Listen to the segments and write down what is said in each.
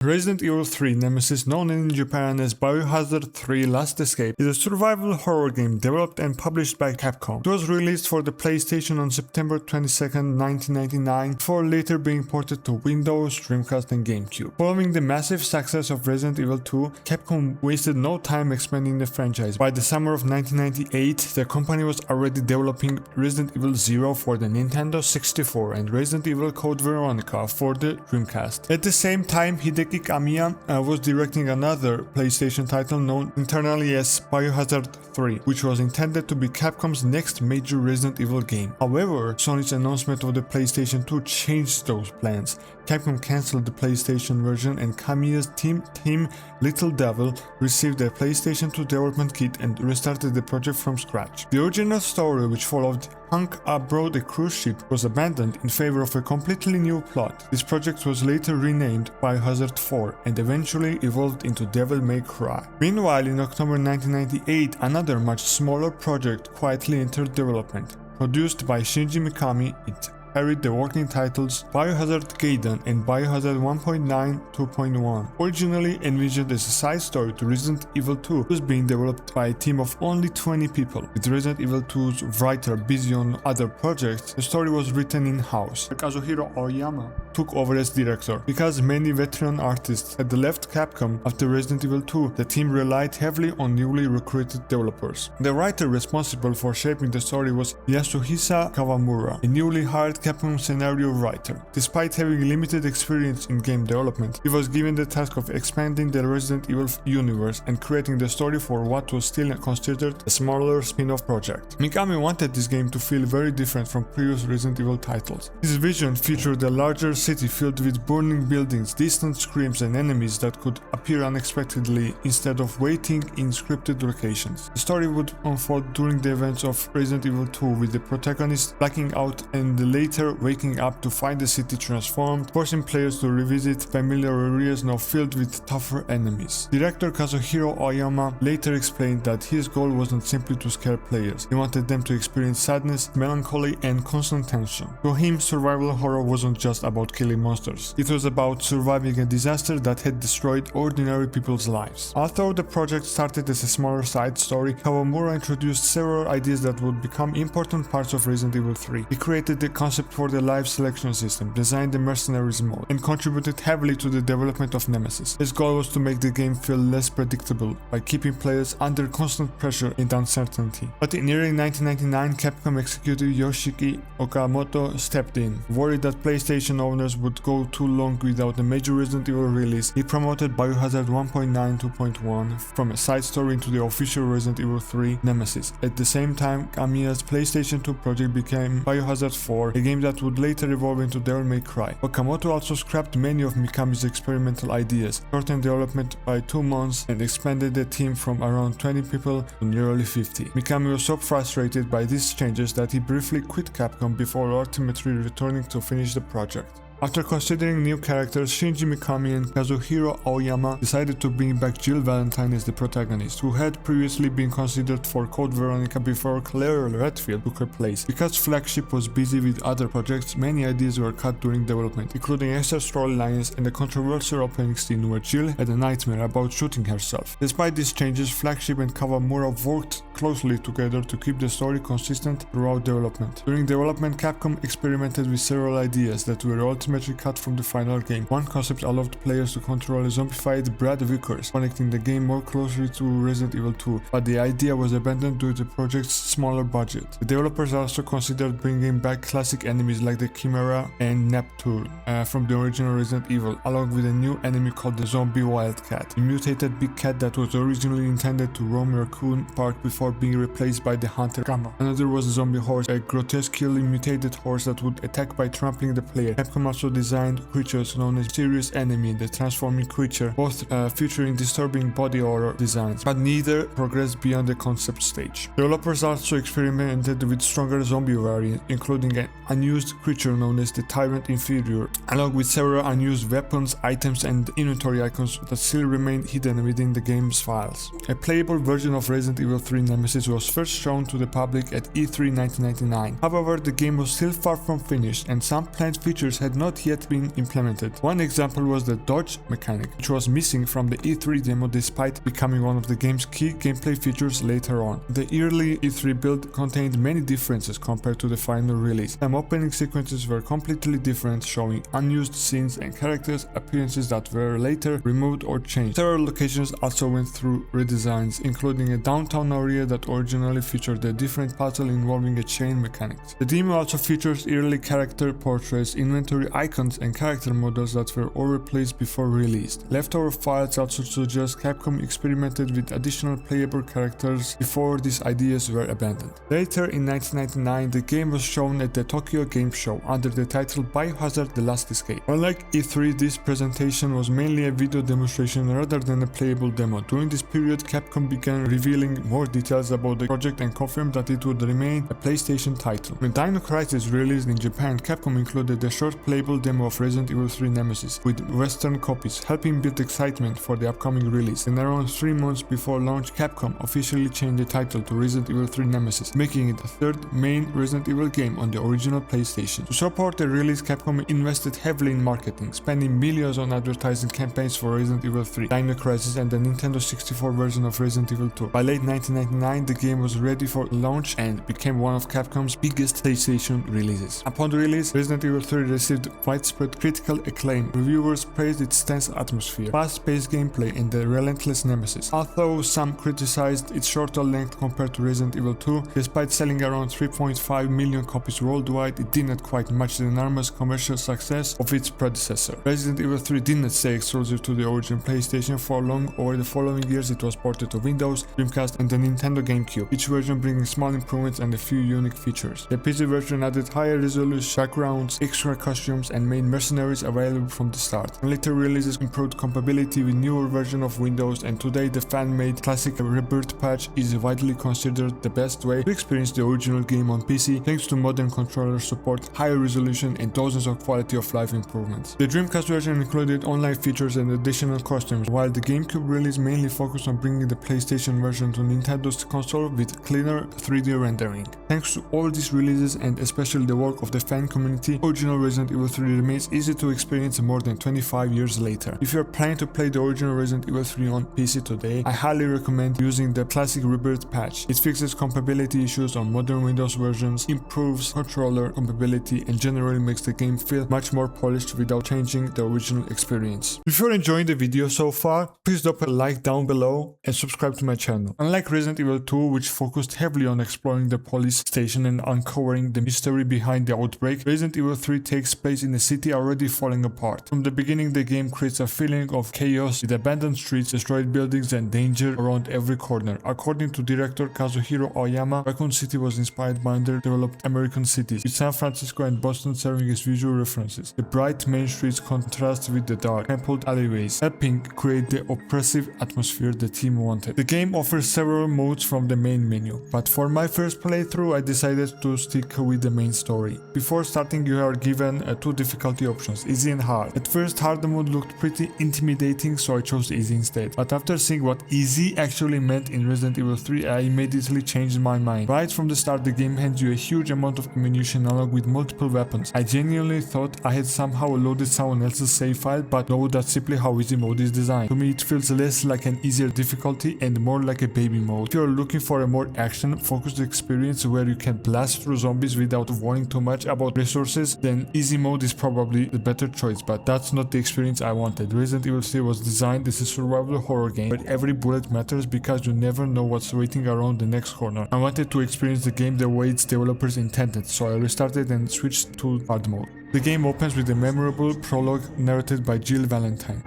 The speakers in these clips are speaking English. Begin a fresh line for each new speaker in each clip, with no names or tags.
Resident Evil 3 Nemesis, known in Japan as Biohazard 3 Last Escape, is a survival horror game developed and published by Capcom. It was released for the PlayStation on September 22, 1999, before later being ported to Windows, Dreamcast and GameCube. Following the massive success of Resident Evil 2, Capcom wasted no time expanding the franchise. By the summer of 1998, the company was already developing Resident Evil 0 for the Nintendo 64 and Resident Evil Code Veronica for the Dreamcast. At the same time, Hideki Kamiya was directing another PlayStation title known internally as Biohazard 3, which was intended to be Capcom's next major Resident Evil game. However, Sony's announcement of the PlayStation 2 changed those plans. Capcom cancelled the PlayStation version and Kamiya's team Little Devil received a PlayStation 2 development kit and restarted the project from scratch. The original story, which followed Hank aboard a cruise ship, was abandoned in favor of a completely new plot. This project was later renamed Biohazard 4 and eventually evolved into Devil May Cry. Meanwhile, in October 1998, another much smaller project quietly entered development. Produced by Shinji Mikami, it carried the working titles Biohazard Gaiden and Biohazard 1.9 2.1. Originally envisioned as a side story to Resident Evil 2, it was being developed by a team of only 20 people. With Resident Evil 2's writer busy on other projects, the story was written in-house. Kazuhiro Aoyama took over as director. Because many veteran artists had left Capcom after Resident Evil 2, the team relied heavily on newly recruited developers. The writer responsible for shaping the story was Yasuhisa Kawamura, a newly hired Capcom scenario writer. Despite having limited experience in game development, he was given the task of expanding the Resident Evil universe and creating the story for what was still considered a smaller spin-off project. Mikami wanted this game to feel very different from previous Resident Evil titles. His vision featured a larger city filled with burning buildings, distant screams and enemies that could appear unexpectedly instead of waiting in scripted locations. The story would unfold during the events of Resident Evil 2, with the protagonist blacking out and later waking up to find the city transformed, forcing players to revisit familiar areas now filled with tougher enemies. Director Kazuhiro Aoyama later explained that his goal wasn't simply to scare players. He wanted them to experience sadness, melancholy and constant tension. To him, survival horror wasn't just about killing monsters. It was about surviving a disaster that had destroyed ordinary people's lives. Although the project started as a smaller side story, Kawamura introduced several ideas that would become important parts of Resident Evil 3. He created the concept for the life selection system, designed the Mercenaries mode, and contributed heavily to the development of Nemesis. His goal was to make the game feel less predictable by keeping players under constant pressure and uncertainty. But in early 1999, Capcom executive Yoshiki Okamoto stepped in. Worried that PlayStation owners would go too long without a major Resident Evil release, he promoted Biohazard 1.9 2.1 from a side story into the official Resident Evil 3 Nemesis. At the same time, Kamiya's PlayStation 2 project became Biohazard 4, a game that would later evolve into Devil May Cry. Okamoto also scrapped many of Mikami's experimental ideas, shortened development by 2 months, and expanded the team from around 20 people to nearly 50. Mikami was so frustrated by these changes that he briefly quit Capcom before ultimately returning to finish the project. After considering new characters, Shinji Mikami and Kazuhiro Aoyama decided to bring back Jill Valentine as the protagonist, who had previously been considered for Code Veronica before Claire Redfield took her place. Because Flagship was busy with other projects, many ideas were cut during development, including extra storylines and a controversial opening scene where Jill had a nightmare about shooting herself. Despite these changes, Flagship and Kawamura worked closely together to keep the story consistent throughout development. During development, Capcom experimented with several ideas that were ultimately cut from the final game. One concept allowed players to control a zombified Brad Vickers, connecting the game more closely to Resident Evil 2, but the idea was abandoned due to the project's smaller budget. The developers also considered bringing back classic enemies like the Chimera and Neptune from the original Resident Evil, along with a new enemy called the Zombie Wildcat, a mutated big cat that was originally intended to roam Raccoon Park before being replaced by the Hunter Gamma. Another was a zombie horse, a grotesquely mutated horse that would attack by trampling the player. Capcom also designed creatures known as Serious Enemy, the transforming creature, both featuring disturbing body horror designs, but neither progressed beyond the concept stage. Developers also experimented with stronger zombie variants, including an unused creature known as the Tyrant Inferior, along with several unused weapons, items, and inventory icons that still remain hidden within the game's files. A playable version of Resident Evil 3 Nemesis was first shown to the public at E3 1999. However, the game was still far from finished, and some planned features had not not yet been implemented. One example was the dodge mechanic, which was missing from the E3 demo despite becoming one of the game's key gameplay features later on. The early E3 build contained many differences compared to the final release. Some opening sequences were completely different, showing unused scenes and characters' appearances that were later removed or changed. Several locations also went through redesigns, including a downtown area that originally featured a different puzzle involving a chain mechanics. The demo also features early character portraits, inventory icons, and character models that were all replaced before release. Leftover files also suggest Capcom experimented with additional playable characters before these ideas were abandoned. Later in 1999, the game was shown at the Tokyo Game Show under the title Biohazard: The Last Escape. Unlike E3, this presentation was mainly a video demonstration rather than a playable demo. During this period, Capcom began revealing more details about the project and confirmed that it would remain a PlayStation title. When Dino Crisis released in Japan, Capcom included a short playable demo of Resident Evil 3 Nemesis with Western copies, helping build excitement for the upcoming release. And around 3 months before launch, Capcom officially changed the title to Resident Evil 3 Nemesis, making it the third main Resident Evil game on the original PlayStation. To support the release, Capcom invested heavily in marketing, spending millions on advertising campaigns for Resident Evil 3, Dino Crisis, and the Nintendo 64 version of Resident Evil 2. By late 1999, the game was ready for launch and became one of Capcom's biggest PlayStation releases. Upon release, Resident Evil 3 received widespread critical acclaim. Reviewers praised its tense atmosphere, fast-paced gameplay, and the relentless Nemesis. Although some criticized its shorter length compared to Resident Evil 2, despite selling around 3.5 million copies worldwide, it did not quite match the enormous commercial success of its predecessor. Resident Evil 3 did not stay exclusive to the original PlayStation for long. Over the following years, it was ported to Windows, Dreamcast, and the Nintendo GameCube, each version bringing small improvements and a few unique features. The PC version added higher resolution backgrounds, extra costumes, and made Mercenaries available from the start. Later releases improved compatibility with newer versions of Windows, and today the fan-made classic Rebirth patch is widely considered the best way to experience the original game on PC, thanks to modern controller support, higher resolution, and dozens of quality of life improvements. The Dreamcast version included online features and additional costumes, while the GameCube release mainly focused on bringing the PlayStation version to Nintendo's console with cleaner 3D rendering. Thanks to all these releases and especially the work of the fan community, original Resident Evil 3 remains easy to experience more than 25 years later. If you are planning to play the original Resident Evil 3 on PC today, I highly recommend using the classic Rebirth patch. It fixes compatibility issues on modern Windows versions, improves controller compatibility, and generally makes the game feel much more polished without changing the original experience. If you're enjoying the video so far, please drop a like down below and subscribe to my channel. Unlike Resident Evil 2, which focused heavily on exploring the police station and uncovering the mystery behind the outbreak, Resident Evil 3 takes place in a city already falling apart. From the beginning, the game creates a feeling of chaos with abandoned streets, destroyed buildings, and danger around every corner. According to director Kazuhiro Aoyama, Raccoon City was inspired by underdeveloped American cities, with San Francisco and Boston serving as visual references. The bright main streets contrast with the dark, templed alleyways, helping create the oppressive atmosphere the team wanted. The game offers several modes from the main menu, but for my first playthrough, I decided to stick with the main story. Before starting, you are given two difficulty options, easy and hard. At first, hard mode looked pretty intimidating, so I chose easy instead. But after seeing what easy actually meant in Resident Evil 3, I immediately changed my mind. Right from the start, the game hands you a huge amount of ammunition along with multiple weapons. I genuinely thought I had somehow loaded someone else's save file, but no, that's simply how easy mode is designed. To me, it feels less like an easier difficulty and more like a baby mode. If you're looking for a more action-focused experience where you can blast through zombies without worrying too much about resources, then easy mode is probably the better choice, but that's not the experience I wanted. Resident Evil 3 was designed as a survival horror game where every bullet matters because you never know what's waiting around the next corner. I wanted to experience the game the way its developers intended, so I restarted and switched to hard mode. The game opens with a memorable prologue narrated by Jill Valentine.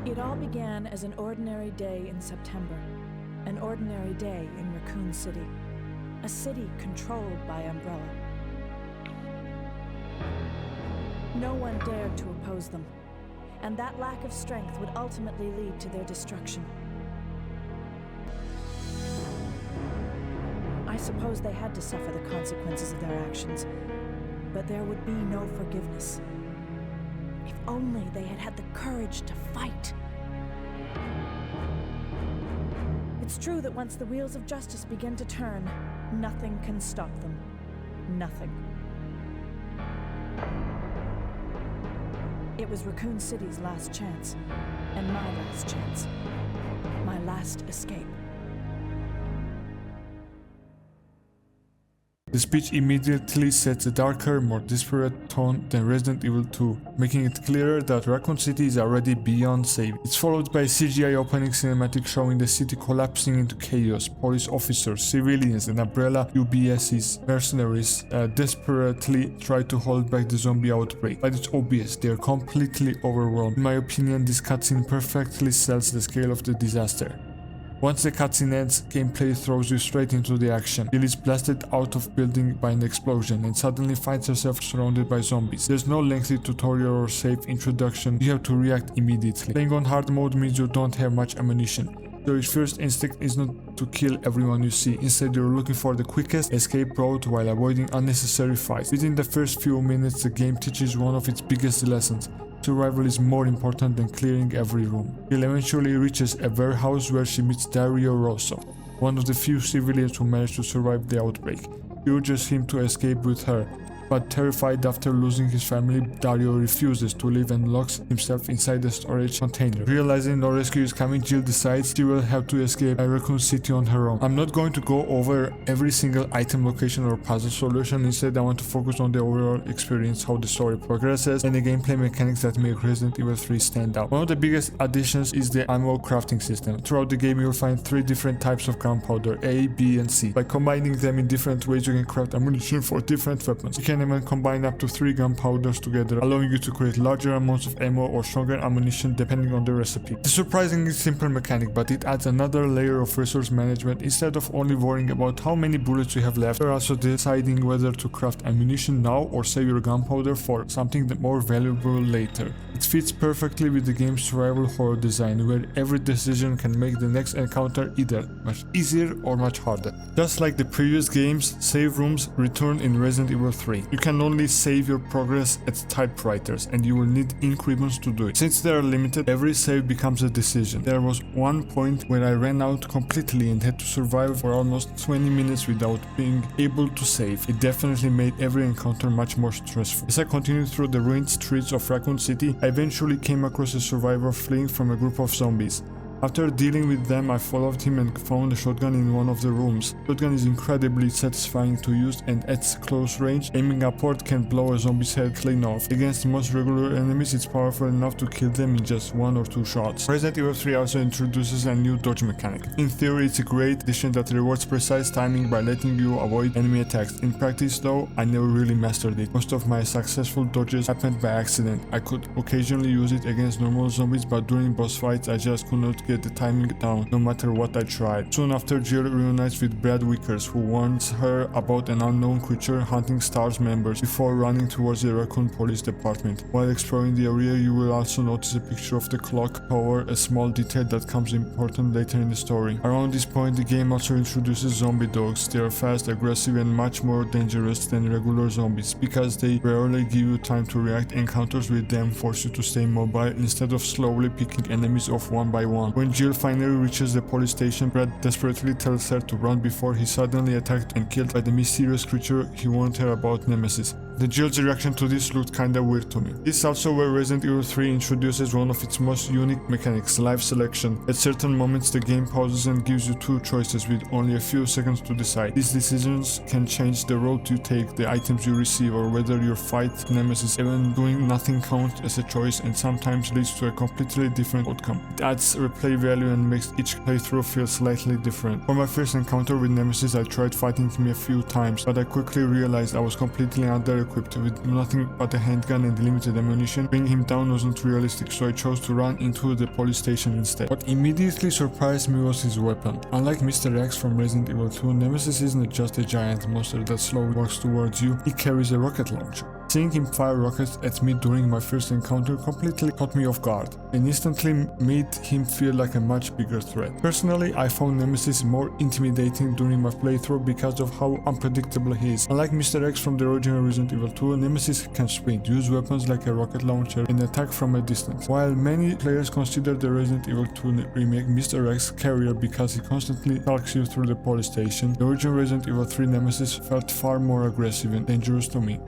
It all began as an ordinary day in September, an ordinary day in Raccoon City, a city controlled by Umbrella. No one dared to oppose them, and that lack of strength would ultimately lead to their destruction. I suppose they had to suffer the consequences of their actions, but there would be no forgiveness. If only they had had the courage to fight. It's true that once the wheels of justice begin to turn, nothing can stop them. Nothing. It was Raccoon City's last chance, and my last chance. My last escape.
The speech immediately sets a darker, more desperate tone than Resident Evil 2, making it clearer that Raccoon City is already beyond safe. It's followed by a CGI opening cinematic showing the city collapsing into chaos. Police officers, civilians, and Umbrella UBS's mercenaries desperately try to hold back the zombie outbreak, but it's obvious they are completely overwhelmed. In my opinion, this cutscene perfectly sells the scale of the disaster. Once the cutscene ends, gameplay throws you straight into the action. Jill is blasted out of building by an explosion and suddenly finds herself surrounded by zombies. There's no lengthy tutorial or safe introduction, you have to react immediately. Playing on hard mode means you don't have much ammunition, so your first instinct is not to kill everyone you see. Instead, you're looking for the quickest escape route while avoiding unnecessary fights. Within the first few minutes, the game teaches one of its biggest lessons. Survival is more important than clearing every room. Jill eventually reaches a warehouse where she meets Dario Rosso, one of the few civilians who managed to survive the outbreak. She urges him to escape with her, but terrified after losing his family, Dario refuses to leave and locks himself inside the storage container. Realizing no rescue is coming, Jill decides she will have to escape Raccoon City on her own. I'm not going to go over every single item, location, or puzzle solution. Instead, I want to focus on the overall experience, how the story progresses, and the gameplay mechanics that make Resident Evil 3 stand out. One of the biggest additions is the ammo crafting system. Throughout the game, you'll find 3 different types of gunpowder, A, B, and C. By combining them in different ways, you can craft ammunition for different weapons. You can even combine up to 3 gunpowders together, allowing you to create larger amounts of ammo or stronger ammunition depending on the recipe. It's a surprisingly simple mechanic, but it adds another layer of resource management. Instead of only worrying about how many bullets you have left, you're also deciding whether to craft ammunition now or save your gunpowder for something more valuable later. It fits perfectly with the game's survival horror design, where every decision can make the next encounter either much easier or much harder. Just like the previous games, save rooms return in Resident Evil 3. You can only save your progress at typewriters, and you will need ink ribbons to do it. Since they are limited, every save becomes a decision. There was one point where I ran out completely and had to survive for almost 20 minutes without being able to save. It definitely made every encounter much more stressful. As I continued through the ruined streets of Raccoon City, I eventually came across a survivor fleeing from a group of zombies. After dealing with them, I followed him and found a shotgun in one of the rooms. The shotgun is incredibly satisfying to use, and at close range, aiming upward can blow a zombie's head clean off. Against most regular enemies, it's powerful enough to kill them in just 1 or 2 shots. Resident Evil 3 also introduces a new dodge mechanic. In theory, it's a great addition that rewards precise timing by letting you avoid enemy attacks. In practice though, I never really mastered it. Most of my successful dodges happened by accident. I could occasionally use it against normal zombies, but during boss fights, I just could not get the timing down, no matter what I tried. Soon after, Jill reunites with Brad Vickers, who warns her about an unknown creature hunting STARS members before running towards the Raccoon Police Department. While exploring the area, you will also notice a picture of the clock tower, a small detail that comes important later in the story. Around this point, the game also introduces zombie dogs. They are fast, aggressive, and much more dangerous than regular zombies. Because they rarely give you time to react, encounters with them force you to stay mobile instead of slowly picking enemies off one by one. When Jill finally reaches the police station, Brad desperately tells her to run before he's suddenly attacked and killed by the mysterious creature he warned her about, Nemesis. The Jill's reaction to this looked kinda weird to me. This is also where Resident Evil 3 introduces one of its most unique mechanics, life selection. At certain moments, the game pauses and gives you 2 choices with only a few seconds to decide. These decisions can change the road you take, the items you receive, or whether you fight Nemesis. Even doing nothing counts as a choice and sometimes leads to a completely different outcome. It adds replay value and makes each playthrough feel slightly different. For my first encounter with Nemesis, I tried fighting him a few times, but I quickly realized I was completely under-equipped with nothing but a handgun and limited ammunition. Bringing him down wasn't realistic, so I chose to run into the police station instead. What immediately surprised me was his weapon. Unlike Mr. X from Resident Evil 2, Nemesis isn't just a giant monster that slowly walks towards you, he carries a rocket launcher. Seeing him fire rockets at me during my first encounter completely caught me off guard, and instantly made him feel like a much bigger threat. Personally, I found Nemesis more intimidating during my playthrough because of how unpredictable he is. Unlike Mr. X from the original Resident Evil 2, Nemesis can sprint, use weapons like a rocket launcher, and attack from a distance. While many players consider the Resident Evil 2 remake Mr. X scarier because he constantly stalks you through the police station, the original Resident Evil 3 Nemesis felt far more aggressive and dangerous to me.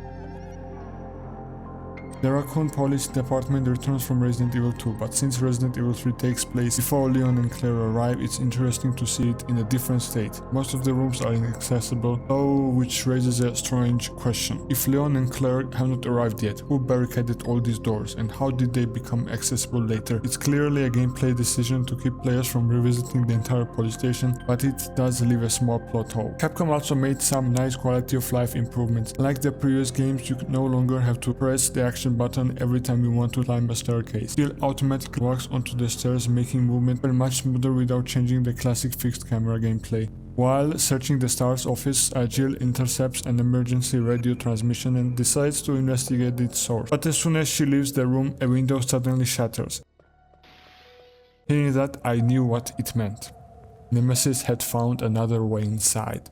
The Raccoon Police Department returns from Resident Evil 2, but since Resident Evil 3 takes place before Leon and Claire arrive, it's interesting to see it in a different state. Most of the rooms are inaccessible, though, which raises a strange question. If Leon and Claire have not arrived yet, who barricaded all these doors, and how did they become accessible later? It's clearly a gameplay decision to keep players from revisiting the entire police station, but it does leave a small plot hole. Capcom also made some nice quality of life improvements. Like the previous games, you no longer have to press the action button every time you want to climb a staircase. Jill automatically walks onto the stairs, making movement very much smoother without changing the classic fixed camera gameplay. While searching the STARS office, Jill intercepts an emergency radio transmission and decides to investigate its source. But as soon as she leaves the room, a window suddenly shatters. Hearing that, I knew what it meant. Nemesis had found another way inside.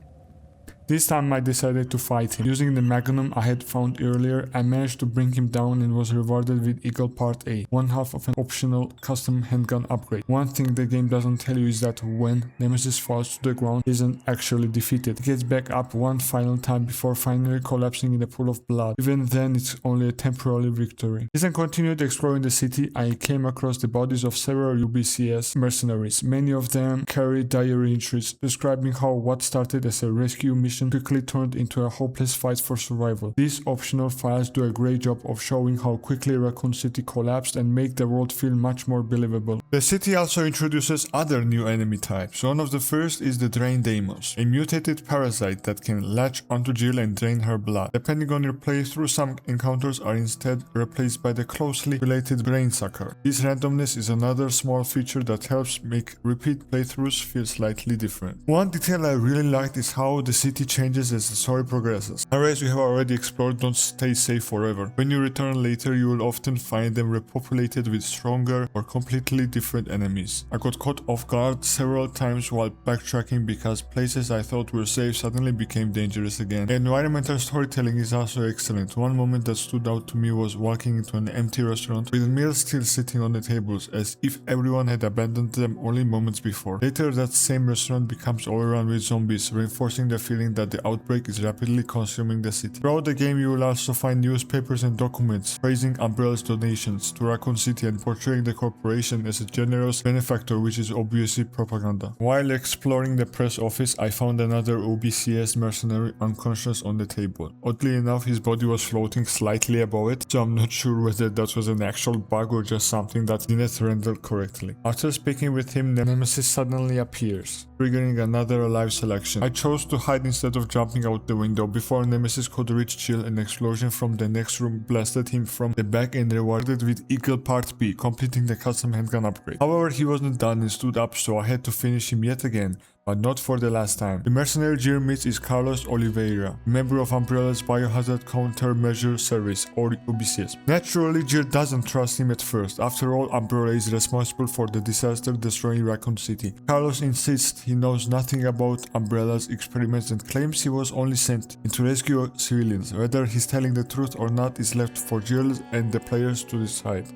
This time I decided to fight him. Using the Magnum I had found earlier, I managed to bring him down and was rewarded with Eagle Part A, one half of an optional custom handgun upgrade. One thing the game doesn't tell you is that when Nemesis falls to the ground, he isn't actually defeated. He gets back up one final time before finally collapsing in a pool of blood. Even then, it's only a temporary victory. As I continued exploring the city, I came across the bodies of several UBCS mercenaries. Many of them carried diary entries describing how what started as a rescue mission quickly turned into a hopeless fight for survival. These optional files do a great job of showing how quickly Raccoon City collapsed and make the world feel much more believable. The city also introduces other new enemy types. One of the first is the Drain Deimos, a mutated parasite that can latch onto Jill and drain her blood. Depending on your playthrough, some encounters are instead replaced by the closely related Brain Sucker. This randomness is another small feature that helps make repeat playthroughs feel slightly different. One detail I really liked is how the city changes as the story progresses. Areas you have already explored don't stay safe forever. When you return later, you will often find them repopulated with stronger or completely different enemies. I got caught off guard several times while backtracking because places I thought were safe suddenly became dangerous again. The environmental storytelling is also excellent. One moment that stood out to me was walking into an empty restaurant with meals still sitting on the tables as if everyone had abandoned them only moments before. Later, that same restaurant becomes overrun with zombies, reinforcing the feeling that the outbreak is rapidly consuming the city. Throughout the game, you will also find newspapers and documents praising Umbrella's donations to Raccoon City and portraying the corporation as a generous benefactor, which is obviously propaganda. While exploring the press office, I found another OBCS mercenary unconscious on the table. Oddly enough, his body was floating slightly above it, so I'm not sure whether that was an actual bug or just something that didn't render correctly. After speaking with him, Nemesis suddenly appears, triggering another alive selection. I chose to hide instead of jumping out the window. Before Nemesis could reach Jill, an explosion from the next room blasted him from the back and rewarded with Eagle Part B, completing the custom handgun upgrade. However, he wasn't done and stood up, so I had to finish him yet again, but not for the last time. The mercenary Jill meets is Carlos Oliveira, a member of Umbrella's Biohazard Countermeasure Service, or UBCS. Naturally, Jill doesn't trust him at first. After all, Umbrella is responsible for the disaster destroying Raccoon City. Carlos insists he knows nothing about Umbrella's experiments and claims he was only sent in to rescue civilians. Whether he's telling the truth or not is left for Jill and the players to decide.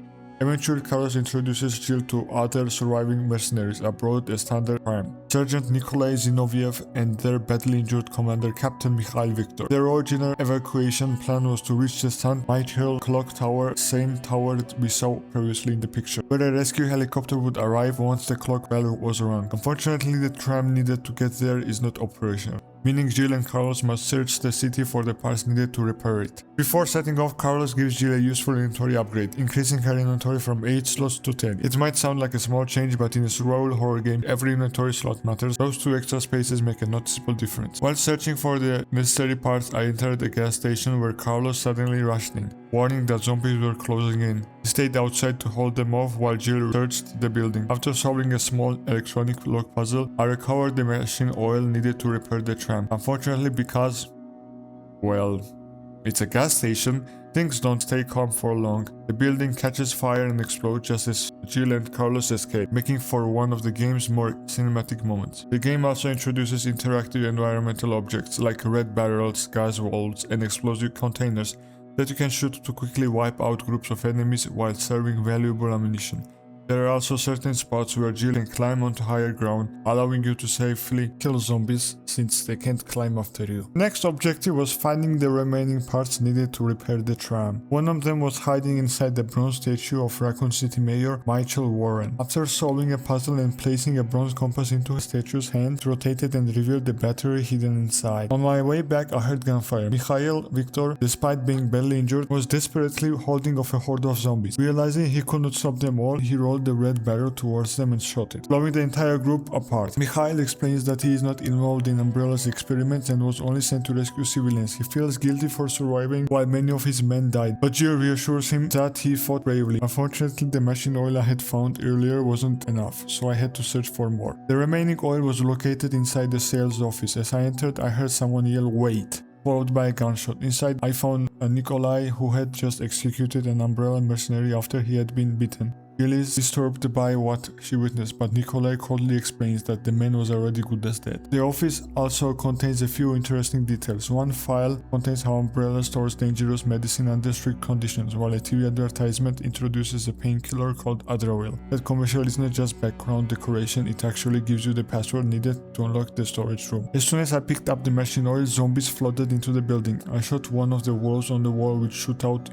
Eventually, Carlos introduces Jill to other surviving mercenaries aboard a standard prime, Sergeant Nikolai Zinoviev and their badly injured commander Captain Mikhail Viktor. Their original evacuation plan was to reach the St. Michael Clock Tower, same tower that we saw previously in the picture, where a rescue helicopter would arrive once the clock bell was rung. Unfortunately, the tram needed to get there is not operational, meaning Jill and Carlos must search the city for the parts needed to repair it. Before setting off, Carlos gives Jill a useful inventory upgrade, increasing her inventory from 8 slots to 10. It might sound like a small change, but in a survival horror game, every inventory slot matters. Those 2 extra spaces make a noticeable difference. While searching for the necessary parts, I entered a gas station where Carlos suddenly rushed in, warning that zombies were closing in. He stayed outside to hold them off while Jill searched the building. After solving a small electronic lock puzzle, I recovered the machine oil needed to repair the tram. Unfortunately, because, well, it's a gas station, things don't stay calm for long. The building catches fire and explodes just as Jill and Carlos escape, making for one of the game's more cinematic moments. The game also introduces interactive environmental objects like red barrels, gas valves, and explosive containers that you can shoot to quickly wipe out groups of enemies while serving valuable ammunition. There are also certain spots where Jill can climb onto higher ground, allowing you to safely kill zombies since they can't climb after you. Next objective was finding the remaining parts needed to repair the tram. One of them was hiding inside the bronze statue of Raccoon City Mayor Michael Warren. After solving a puzzle and placing a bronze compass into the statue's hand, rotated and revealed the battery hidden inside. On my way back, I heard gunfire. Mikhail Victor, despite being badly injured, was desperately holding off a horde of zombies. Realizing he could not stop them all, he rolled the red barrel towards them and shot it, blowing the entire group apart. Mikhail explains that he is not involved in Umbrella's experiments and was only sent to rescue civilians. He feels guilty for surviving while many of his men died, but Jill reassures him that he fought bravely. Unfortunately, the machine oil I had found earlier wasn't enough, so I had to search for more. The remaining oil was located inside the sales office. As I entered, I heard someone yell, "Wait!" followed by a gunshot. Inside, I found Nikolai, who had just executed an Umbrella mercenary after he had been beaten. Jill is disturbed by what she witnessed, but Nikolai coldly explains that the man was already good as dead. The office also contains a few interesting details. One file contains how Umbrella stores dangerous medicine under strict conditions, while a TV advertisement introduces a painkiller called Adderall. That commercial is not just background decoration, it actually gives you the password needed to unlock the storage room. As soon as I picked up the machine oil, zombies flooded into the building. I shot one of the walls on the wall, which shoot out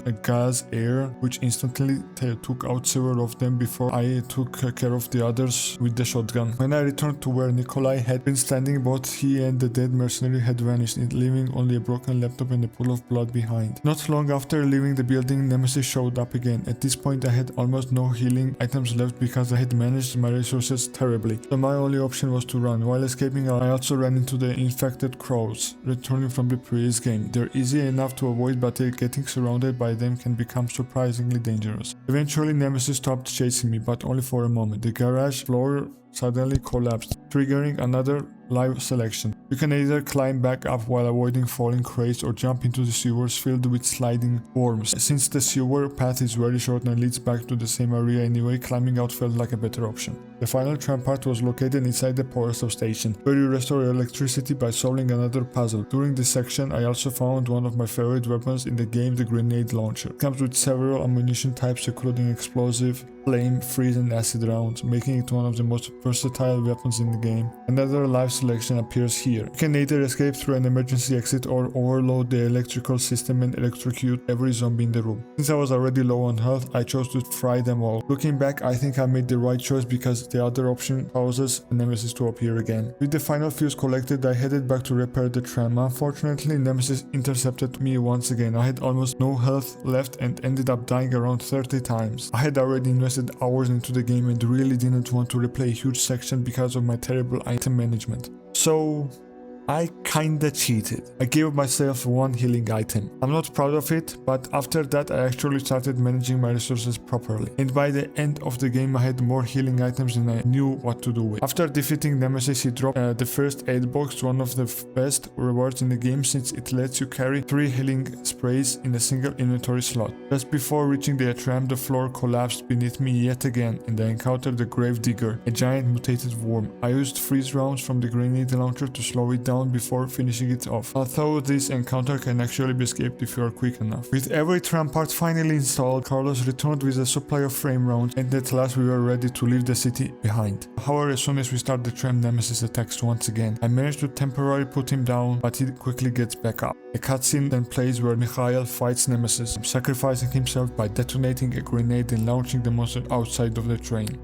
a gas air, which instantly took out several of them before I took care of the others with the shotgun. When I returned to where Nikolai had been standing, both he and the dead mercenary had vanished, leaving only a broken laptop and a pool of blood behind. Not long after leaving the building, Nemesis showed up again. At this point, I had almost no healing items left because I had managed my resources terribly, so my only option was to run. While escaping, I also ran into the infected crows, returning from the previous game. They're easy enough to avoid, but getting surrounded by them can become surprisingly dangerous. Eventually, Nemesis stopped chasing me, but only for a moment. The garage floor suddenly collapsed, triggering another live selection. You can either climb back up while avoiding falling crates or jump into the sewers filled with sliding worms. Since the sewer path is very short and leads back to the same area anyway, climbing out felt like a better option. The final tram part was located inside the power substation, where you restore electricity by solving another puzzle. During this section, I also found one of my favorite weapons in the game, the grenade launcher. It comes with several ammunition types including explosive, flame, freeze and acid rounds, making it one of the most versatile weapons in the game. Another live selection appears here. You can either escape through an emergency exit or overload the electrical system and electrocute every zombie in the room. Since I was already low on health, I chose to fry them all. Looking back, I think I made the right choice because the other option causes Nemesis to appear again. With the final fuse collected, I headed back to repair the tram. Unfortunately, Nemesis intercepted me once again. I had almost no health left and ended up dying around 30 times. I had already invested hours into the game and really didn't want to replay a huge section because of my terrible item management. So I kinda cheated. I gave myself one healing item. I'm not proud of it, but after that I actually started managing my resources properly. And by the end of the game I had more healing items than I knew what to do with. After defeating Nemesis, he dropped the first aid box, one of the best rewards in the game since it lets you carry 3 healing sprays in a single inventory slot. Just before reaching the tram, the floor collapsed beneath me yet again and I encountered the Grave Digger, a giant mutated worm. I used freeze rounds from the grenade launcher to slow it down before finishing it off, although this encounter can actually be escaped if you are quick enough. With every tram part finally installed, Carlos returned with a supply of frame rounds and at last we were ready to leave the city behind. However, as soon as we start the tram, Nemesis attacks once again. I managed to temporarily put him down, but he quickly gets back up. A cutscene then plays where Mikhail fights Nemesis, sacrificing himself by detonating a grenade and launching the monster outside of the train.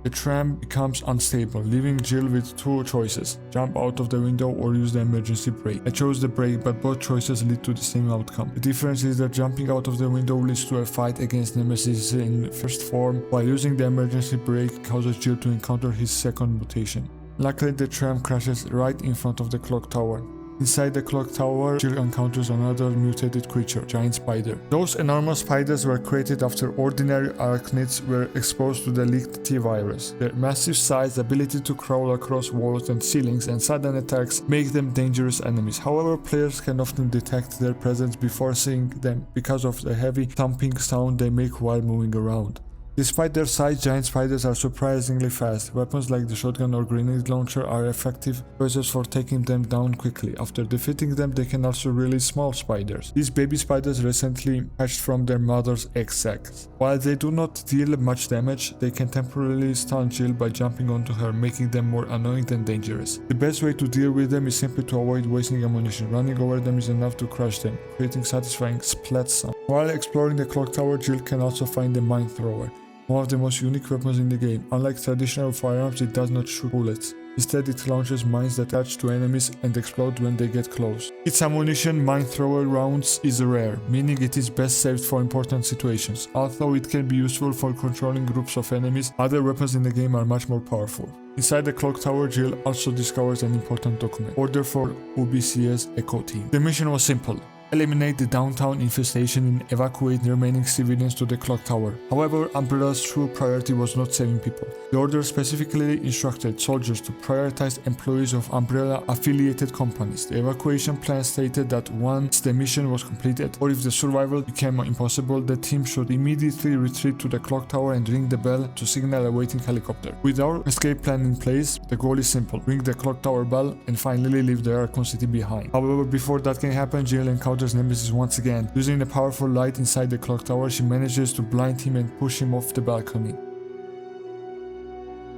The tram becomes unstable, leaving Jill with 2 choices: jump out of the window or use the emergency brake. I chose the brake, but both choices lead to the same outcome. The difference is that jumping out of the window leads to a fight against Nemesis in first form, while using the emergency brake causes Jill to encounter his second mutation. Luckily, the tram crashes right in front of the clock tower. Inside the clock tower, Jill encounters another mutated creature, giant spider. Those enormous spiders were created after ordinary arachnids were exposed to the leaked T-virus. Their massive size, ability to crawl across walls and ceilings, and sudden attacks make them dangerous enemies. However, players can often detect their presence before seeing them because of the heavy thumping sound they make while moving around. Despite their size, giant spiders are surprisingly fast. Weapons like the shotgun or grenade launcher are effective choices for taking them down quickly. After defeating them, they can also release small spiders. These baby spiders recently hatched from their mother's egg sacs. While they do not deal much damage, they can temporarily stun Jill by jumping onto her, making them more annoying than dangerous. The best way to deal with them is simply to avoid wasting ammunition. Running over them is enough to crush them, creating satisfying splat sound. While exploring the clock tower, Jill can also find the mine thrower, one of the most unique weapons in the game. Unlike traditional firearms, it does not shoot bullets. Instead, it launches mines that attach to enemies and explode when they get close. Its ammunition, mine thrower rounds, is rare, meaning it is best saved for important situations. Although it can be useful for controlling groups of enemies, other weapons in the game are much more powerful. Inside the clock tower, Jill also discovers an important document: Order for UBC's Echo Team. The mission was simple: eliminate the downtown infestation and evacuate the remaining civilians to the clock tower. However, Umbrella's true priority was not saving people. The order specifically instructed soldiers to prioritize employees of Umbrella-affiliated companies. The evacuation plan stated that once the mission was completed, or if the survival became impossible, the team should immediately retreat to the clock tower and ring the bell to signal a waiting helicopter. With our escape plan in place, the goal is simple: ring the clock tower bell and finally leave the Raccoon City behind. However, before that can happen, Jill encounters Nemesis once again. Using the powerful light inside the clock tower, she manages to blind him and push him off the balcony.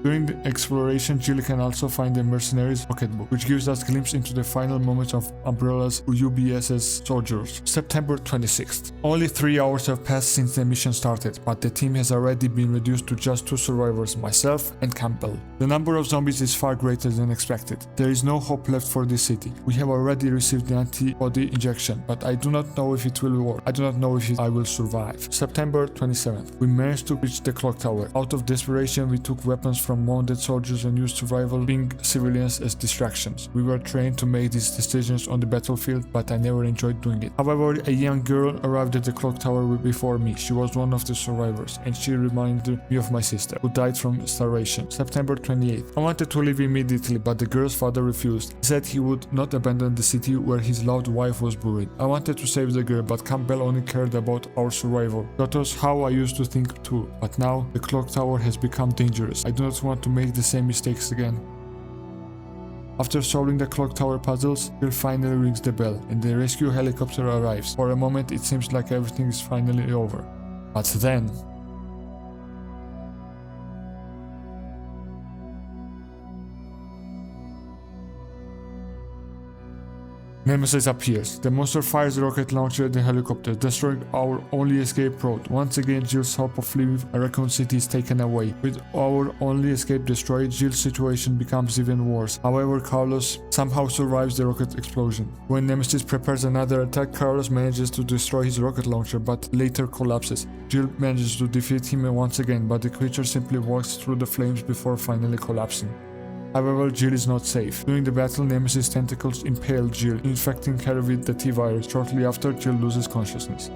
During the exploration, Jill can also find the Mercenaries pocketbook, which gives us a glimpse into the final moments of Umbrella's UBS's soldiers. September 26th. Only 3 hours have passed since the mission started, but the team has already been reduced to just 2 survivors, myself and Campbell. The number of zombies is far greater than expected. There is no hope left for this city. We have already received the antibody injection, but I do not know if it will work. I do not know if I will survive. September 27th. We managed to reach the clock tower. Out of desperation, we took weapons from wounded soldiers and used surviving civilians as distractions. We were trained to make these decisions on the battlefield, but I never enjoyed doing it. However, a young girl arrived at the clock tower before me. She was one of the survivors, and she reminded me of my sister, who died from starvation. September 28th. I wanted to leave immediately, but the girl's father refused. He said he would not abandon the city where his loved wife was buried. I wanted to save the girl, but Campbell only cared about our survival. That was how I used to think too, but now the clock tower has become dangerous. I do not want to make the same mistakes again. After solving the clock tower puzzles, Jill finally rings the bell and the rescue helicopter arrives. For a moment it seems like everything is finally over. But then... Nemesis appears. The monster fires a rocket launcher at the helicopter, destroying our only escape route. Once again, Jill's hope of leaving Raccoon City is taken away. With our only escape destroyed, Jill's situation becomes even worse. However, Carlos somehow survives the rocket explosion. When Nemesis prepares another attack, Carlos manages to destroy his rocket launcher, but later collapses. Jill manages to defeat him once again, but the creature simply walks through the flames before finally collapsing. However, Jill is not safe. During the battle, Nemesis' tentacles impale Jill, infecting her with the T-virus. Shortly after, Jill loses consciousness.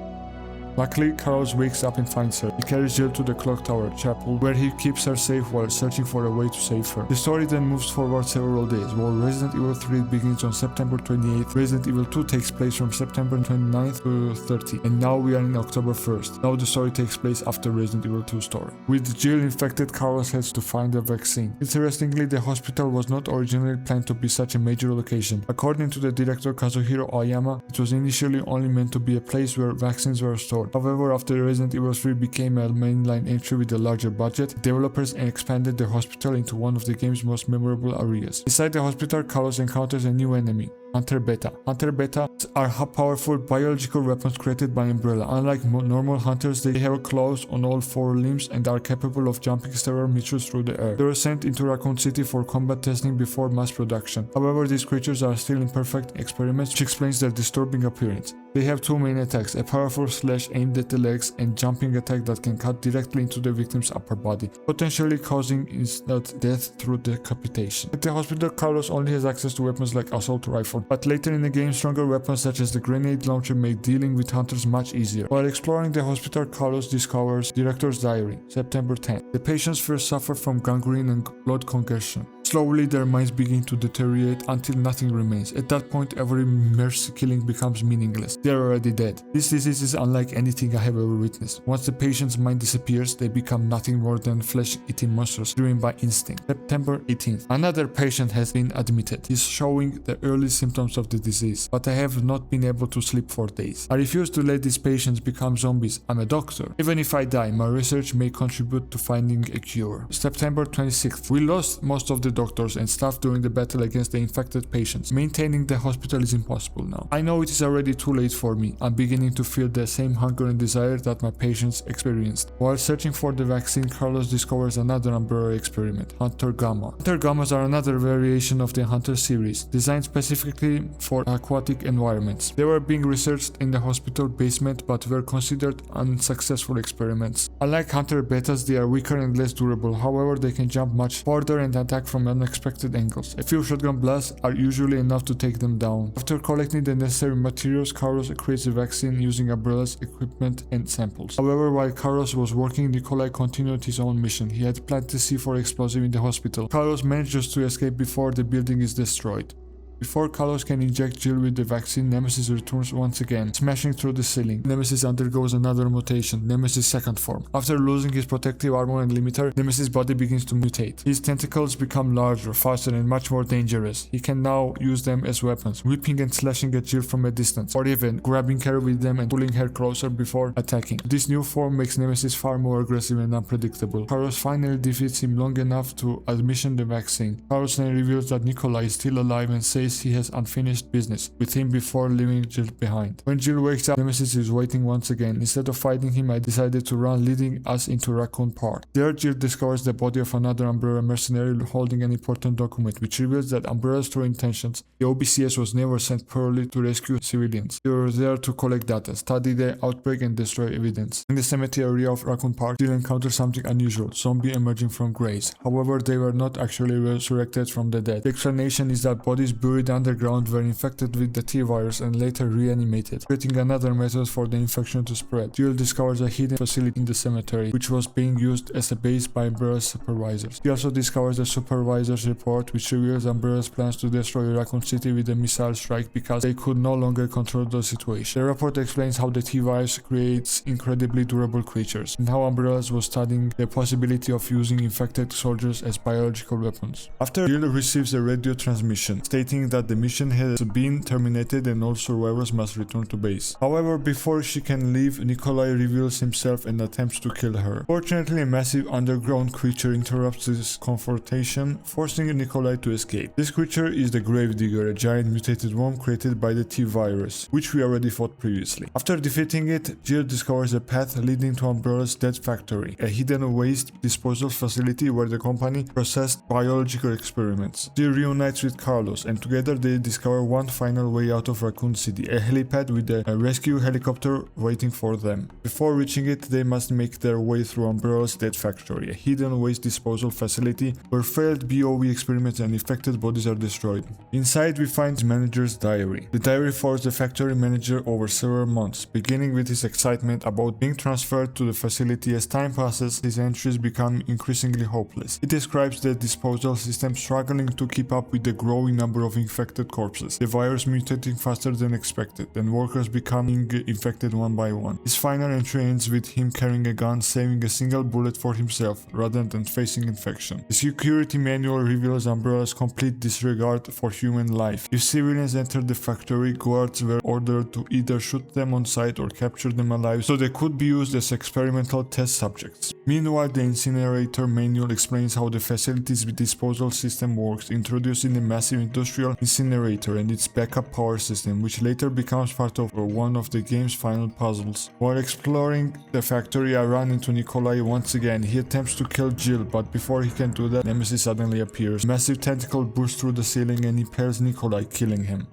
Luckily, Carlos wakes up and finds her. He carries Jill to the clock tower chapel, where he keeps her safe while searching for a way to save her. The story then moves forward several days. While Resident Evil 3 begins on September 28th, Resident Evil 2 takes place from September 29th to 30th, and now we are in October 1st. Now the story takes place after Resident Evil 2 story. With Jill infected, Carlos heads to find a vaccine. Interestingly, the hospital was not originally planned to be such a major location. According to the director Kazuhiro Oyama, it was initially only meant to be a place where vaccines were stored. However, after Resident Evil 3 became a mainline entry with a larger budget, developers expanded the hospital into one of the game's most memorable areas. Inside the hospital, Carlos encounters a new enemy, Hunter Beta. Hunter Beta are powerful biological weapons created by Umbrella. Unlike normal hunters, they have claws on all 4 limbs and are capable of jumping several meters through the air. They were sent into Raccoon City for combat testing before mass production. However, these creatures are still imperfect experiments, which explains their disturbing appearance. They have 2 main attacks, a powerful slash aimed at the legs and jumping attack that can cut directly into the victim's upper body, potentially causing instant death through decapitation. At the hospital, Carlos only has access to weapons like assault rifle, but later in the game, stronger weapons such as the grenade launcher make dealing with hunters much easier. While exploring the hospital, Carlos discovers Director's Diary, September 10th. The patients first suffer from gangrene and blood congestion. Slowly their minds begin to deteriorate until nothing remains. At that point, every mercy killing becomes meaningless. They are already dead. This disease is unlike anything I have ever witnessed. Once the patient's mind disappears, they become nothing more than flesh-eating monsters driven by instinct. September 18th. Another patient has been admitted. He's showing the early symptoms of the disease, but I have not been able to sleep for days. I refuse to let these patients become zombies. I'm a doctor. Even if I die, my research may contribute to finding a cure. September 26th. We lost most of the doctors and staff during the battle against the infected patients. Maintaining the hospital is impossible now. I know it is already too late for me. I'm beginning to feel the same hunger and desire that my patients experienced. While searching for the vaccine, Carlos discovers another Umbrella experiment, Hunter Gamma. Hunter Gammas are another variation of the Hunter series, designed specifically for aquatic environments. They were being researched in the hospital basement but were considered unsuccessful experiments. Unlike Hunter Betas, they are weaker and less durable. However, they can jump much farther and attack from unexpected angles. A few shotgun blasts are usually enough to take them down. After collecting the necessary materials, Carlos creates a vaccine using Umbrella's equipment and samples. However, while Carlos was working, Nikolai continued his own mission. He had planted the C4 explosive in the hospital. Carlos manages to escape before the building is destroyed. Before Carlos can inject Jill with the vaccine, Nemesis returns once again, smashing through the ceiling. Nemesis undergoes another mutation, Nemesis' second form. After losing his protective armor and limiter, Nemesis' body begins to mutate. His tentacles become larger, faster, and much more dangerous. He can now use them as weapons, whipping and slashing at Jill from a distance, or even grabbing her with them and pulling her closer before attacking. This new form makes Nemesis far more aggressive and unpredictable. Carlos finally defeats him long enough to administer the vaccine. Carlos then reveals that Nikolai is still alive and says he has unfinished business with him before leaving Jill behind. When Jill wakes up, Nemesis is waiting once again. Instead of fighting him, I decided to run, leading us into Raccoon Park. There, Jill discovers the body of another Umbrella mercenary holding an important document, which reveals that Umbrella's true intentions. The OBCS was never sent purely to rescue civilians. They were there to collect data, study the outbreak, and destroy evidence. In the cemetery area of Raccoon Park, Jill encounters something unusual, zombies emerging from graves. However, they were not actually resurrected from the dead. The explanation is that bodies buried underground were infected with the T-virus and later reanimated, creating another method for the infection to spread. Jill discovers a hidden facility in the cemetery, which was being used as a base by Umbrella's supervisors. She also discovers the supervisor's report, which reveals Umbrella's plans to destroy Raccoon City with a missile strike because they could no longer control the situation. The report explains how the T-virus creates incredibly durable creatures, and how Umbrella was studying the possibility of using infected soldiers as biological weapons. After Jill receives a radio transmission stating that the mission has been terminated and all survivors must return to base. However, before she can leave, Nikolai reveals himself and attempts to kill her. Fortunately, a massive underground creature interrupts this confrontation, forcing Nikolai to escape. This creature is the Gravedigger, a giant mutated worm created by the T-virus, which we already fought previously. After defeating it, Jill discovers a path leading to Umbrella's dead factory, a hidden waste disposal facility where the company processed biological experiments. Jill reunites with Carlos, and together they discover one final way out of Raccoon City, a helipad with a rescue helicopter waiting for them. Before reaching it, they must make their way through Umbrella's dead factory, a hidden waste disposal facility where failed BOV experiments and infected bodies are destroyed. Inside, we find the manager's diary. The diary follows the factory manager over several months, beginning with his excitement about being transferred to the facility. As time passes, his entries become increasingly hopeless. He describes the disposal system struggling to keep up with the growing number of infected corpses, the virus mutating faster than expected, and workers becoming infected one by one. His final entry ends with him carrying a gun, saving a single bullet for himself rather than facing infection. The security manual reveals Umbrella's complete disregard for human life. If civilians entered the factory, guards were ordered to either shoot them on sight or capture them alive so they could be used as experimental test subjects. Meanwhile, the incinerator manual explains how the facility's disposal system works, introducing a massive industrial incinerator and its backup power system, which later becomes part of one of the game's final puzzles. While exploring the factory, I run into Nikolai once again. He attempts to kill Jill, but before he can do that, Nemesis suddenly appears. A massive tentacle bursts through the ceiling and impales Nikolai, killing him.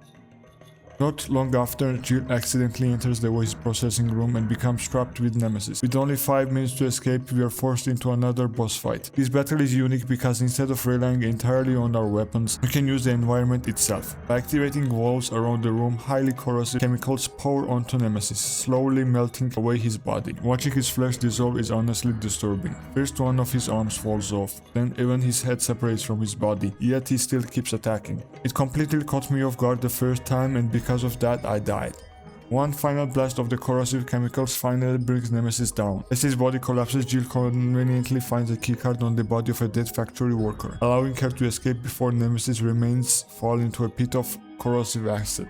Not long after, Jill accidentally enters the voice processing room and becomes trapped with Nemesis. With only 5 minutes to escape, we are forced into another boss fight. This battle is unique because instead of relying entirely on our weapons, we can use the environment itself. By activating walls around the room, highly corrosive chemicals pour onto Nemesis, slowly melting away his body. Watching his flesh dissolve is honestly disturbing. First one of his arms falls off, then even his head separates from his body, yet he still keeps attacking. It completely caught me off guard the first time, and because of that I died. One final blast of the corrosive chemicals finally brings Nemesis down. As his body collapses, Jill conveniently finds a keycard on the body of a dead factory worker, allowing her to escape before Nemesis' remains fall into a pit of corrosive acid.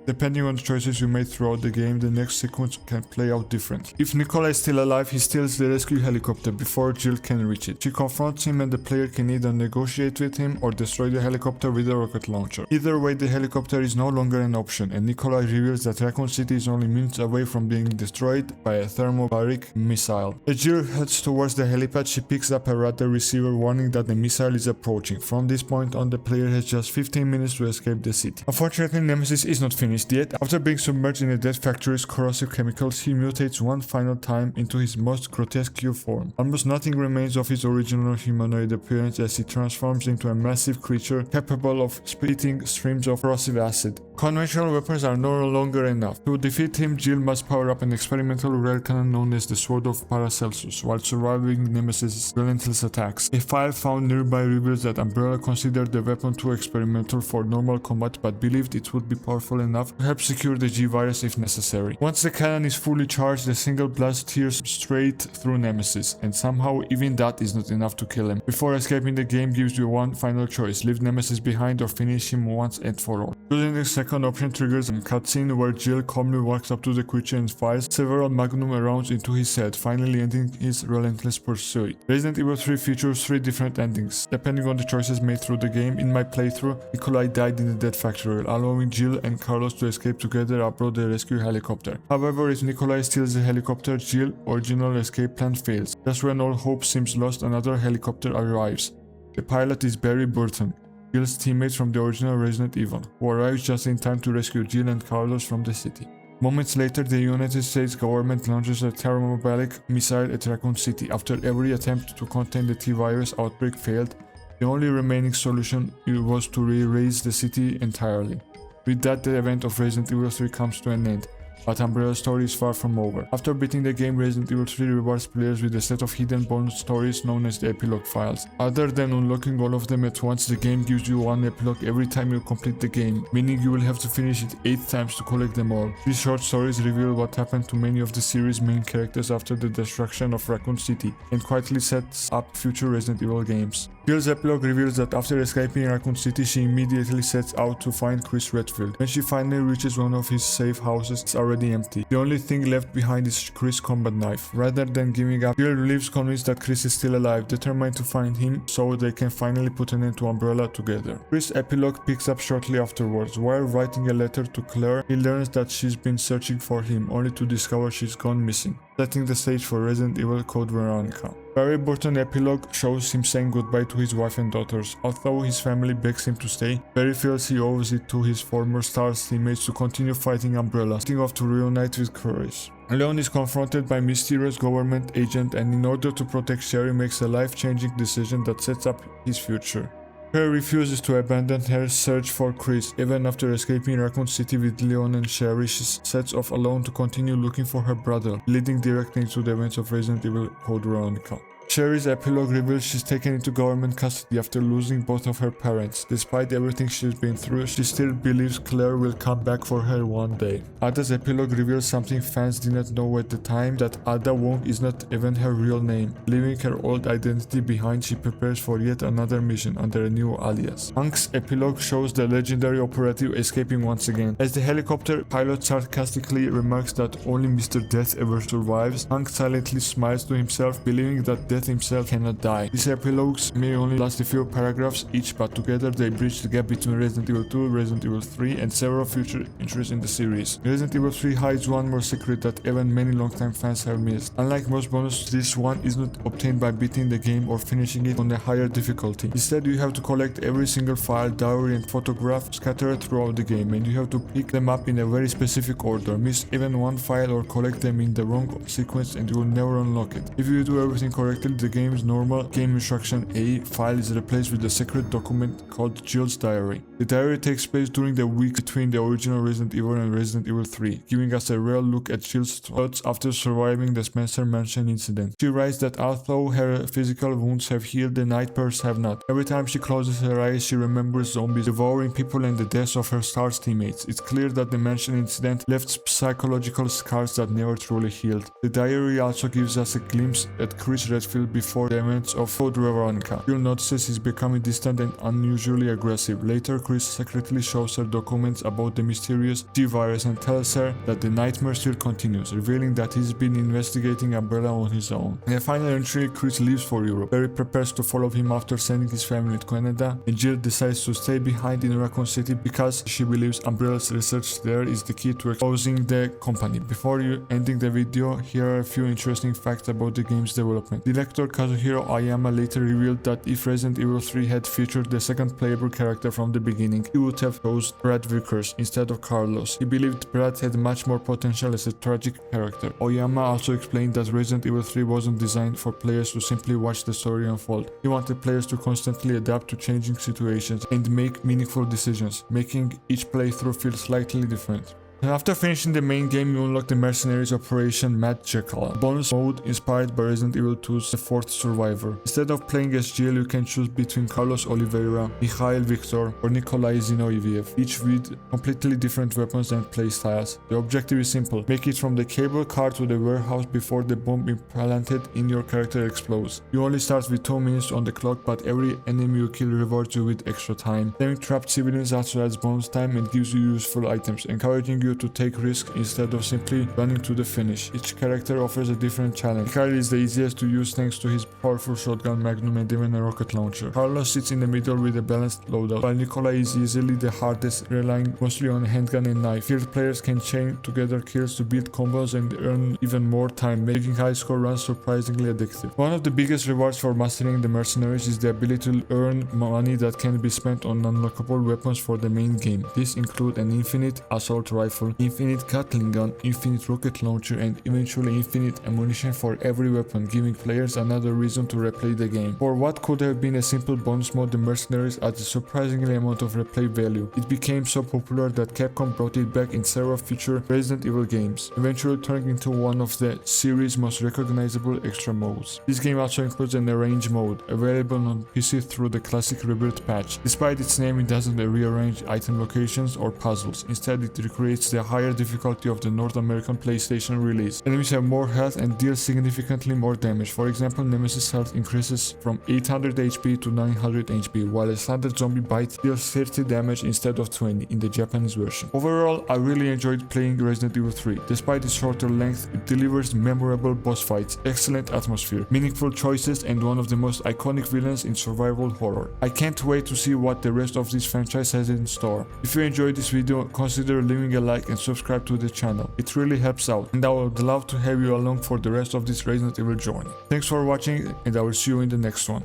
Depending on the choices you made throughout the game, the next sequence can play out differently. If Nikolai is still alive, he steals the rescue helicopter before Jill can reach it. She confronts him and the player can either negotiate with him or destroy the helicopter with a rocket launcher. Either way, the helicopter is no longer an option, and Nikolai reveals that Raccoon City is only minutes away from being destroyed by a thermobaric missile. As Jill heads towards the helipad, she picks up a radar receiver warning that the missile is approaching. From this point on, the player has just 15 minutes to escape the city. Unfortunately, Nemesis is not finished yet. After being submerged in a dead factory's corrosive chemicals, he mutates one final time into his most grotesque form. Almost nothing remains of his original humanoid appearance as he transforms into a massive creature capable of spitting streams of corrosive acid. Conventional weapons are no longer enough. To defeat him, Jill must power up an experimental railcannon known as the Sword of Paracelsus while surviving Nemesis' relentless attacks. A file found nearby reveals that Umbrella considered the weapon too experimental for normal combat but believed it would be powerful enough to help secure the G-Virus if necessary. Once the cannon is fully charged, a single blast tears straight through Nemesis, and somehow even that is not enough to kill him. Before escaping, the game gives you one final choice: leave Nemesis behind or finish him once and for all. Choosing the second option triggers a cutscene where Jill calmly walks up to the creature and fires several magnum rounds into his head, finally ending his relentless pursuit. Resident Evil 3 features 3 different endings, depending on the choices made through the game. In my playthrough, Nikolai died in the dead factory, allowing Jill and Carlos to escape together aboard the rescue helicopter. However, if Nikolai steals the helicopter, Jill's original escape plan fails. Just when all hope seems lost, another helicopter arrives. The pilot is Barry Burton, Jill's teammate from the original Resident Evil, who arrives just in time to rescue Jill and Carlos from the city. Moments later, the United States government launches a thermobaric missile at Raccoon City. After every attempt to contain the T-virus outbreak failed, the only remaining solution was to erase the city entirely. With that, the event of Resident Evil 3 comes to an end. But Umbrella's story is far from over. After beating the game, Resident Evil 3 rewards players with a set of hidden bonus stories known as the Epilogue Files. Other than unlocking all of them at once, the game gives you one epilogue every time you complete the game, meaning you will have to finish it 8 times to collect them all. These short stories reveal what happened to many of the series' main characters after the destruction of Raccoon City, and quietly sets up future Resident Evil games. Jill's epilogue reveals that after escaping Raccoon City, she immediately sets out to find Chris Redfield. When she finally reaches one of his safe houses, it's already empty. The only thing left behind is Chris' combat knife. Rather than giving up, Jill leaves convinced that Chris is still alive, determined to find him so they can finally put an end to Umbrella together. Chris' epilogue picks up shortly afterwards. While writing a letter to Claire, he learns that she's been searching for him, only to discover she's gone missing, setting the stage for Resident Evil Code Veronica. Barry Burton's epilogue shows him saying goodbye to his wife and daughters. Although his family begs him to stay, Barry feels he owes it to his former STARS teammates to continue fighting Umbrella, setting off to reunite with Chris. Leon is confronted by a mysterious government agent, and in order to protect Sherry, makes a life-changing decision that sets up his future. Claire refuses to abandon her search for Chris. Even after escaping Raccoon City with Leon and Sherry, she sets off alone to continue looking for her brother, leading directly into the events of Resident Evil Code Veronica. Sherry's epilogue reveals she's taken into government custody after losing both of her parents. Despite everything she's been through, she still believes Claire will come back for her one day. Ada's epilogue reveals something fans did not know at the time, that Ada Wong is not even her real name. Leaving her old identity behind, she prepares for yet another mission under a new alias. Hank's epilogue shows the legendary operative escaping once again. As the helicopter pilot sarcastically remarks that only Mr. Death ever survives, Hank silently smiles to himself, believing that Death himself cannot die. These epilogues may only last a few paragraphs each, but together they bridge the gap between Resident Evil 2, Resident Evil 3, and several future entries in the series. Resident Evil 3 hides one more secret that even many longtime fans have missed. Unlike most bonus, this one is not obtained by beating the game or finishing it on a higher difficulty. Instead, you have to collect every single file, diary, and photograph scattered throughout the game, and you have to pick them up in a very specific order. Miss even one file or collect them in the wrong sequence and you will never unlock it. If you do everything correctly, the game's normal game instruction A file is replaced with a secret document called Jill's Diary. The diary takes place during the week between the original Resident Evil and Resident Evil 3, giving us a real look at Jill's thoughts after surviving the Spencer Mansion incident. She writes that although her physical wounds have healed, the nightmares have not. Every time she closes her eyes, she remembers zombies devouring people and the deaths of her STARS teammates. It's clear that the Mansion incident left psychological scars that never truly healed. The diary also gives us a glimpse at Chris Redfield before the events of Code Veronica. Jill notices he's becoming distant and unusually aggressive. Later, Chris secretly shows her documents about the mysterious G-virus and tells her that the nightmare still continues, revealing that he's been investigating Umbrella on his own. In the final entry, Chris leaves for Europe. Barry prepares to follow him after sending his family to Canada, and Jill decides to stay behind in Raccoon City because she believes Umbrella's research there is the key to exposing the company. Before ending the video, here are a few interesting facts about the game's development. Director Kazuhiro Aoyama later revealed that if Resident Evil 3 had featured the second playable character from the beginning, he would have chosen Brad Vickers instead of Carlos. He believed Brad had much more potential as a tragic character. Aoyama also explained that Resident Evil 3 wasn't designed for players to simply watch the story unfold. He wanted players to constantly adapt to changing situations and make meaningful decisions, making each playthrough feel slightly different. After finishing the main game, you unlock the Mercenaries Operation Mad Jackal, a bonus mode inspired by Resident Evil 2's The Fourth Survivor. Instead of playing as Jill, you can choose between Carlos Oliveira, Mikhail Victor, or Nikolai Zinoviev, each with completely different weapons and playstyles. The objective is simple: make it from the cable car to the warehouse before the bomb implanted in your character explodes. You only start with 2 minutes on the clock, but every enemy you kill rewards you with extra time. Saving trapped civilians also adds bonus time and gives you useful items, encouraging you to take risks instead of simply running to the finish. Each character offers a different challenge. Mikhail is the easiest to use thanks to his powerful shotgun, magnum, and even a rocket launcher. Carlos sits in the middle with a balanced loadout, while Nikolai is easily the hardest, relying mostly on a handgun and knife. Skilled players can chain together kills to build combos and earn even more time, making high score runs surprisingly addictive. One of the biggest rewards for mastering the Mercenaries is the ability to earn money that can be spent on unlockable weapons for the main game. These include an infinite assault rifle, infinite Gatling gun, infinite rocket launcher, and eventually infinite ammunition for every weapon, giving players another reason to replay the game. For what could have been a simple bonus mode, the Mercenaries adds a surprisingly amount of replay value. It became so popular that Capcom brought it back in several future Resident Evil games, eventually turning into one of the series' most recognizable extra modes. This game also includes an arrange mode, available on PC through the classic Rebirth patch. Despite its name, it doesn't rearrange item locations or puzzles. Instead, it recreates the higher difficulty of the North American PlayStation release. Enemies have more health and deal significantly more damage. For example, Nemesis health increases from 800 HP to 900 HP, while a standard zombie bite deals 30 damage instead of 20 in the Japanese version. Overall, I really enjoyed playing Resident Evil 3. Despite its shorter length, it delivers memorable boss fights, excellent atmosphere, meaningful choices, and one of the most iconic villains in survival horror. I can't wait to see what the rest of this franchise has in store. If you enjoyed this video, consider leaving a like and subscribe to the channel. It really helps out, and I would love to have you along for the rest of this Resident Evil journey. Thanks for watching, and I will see you in the next one.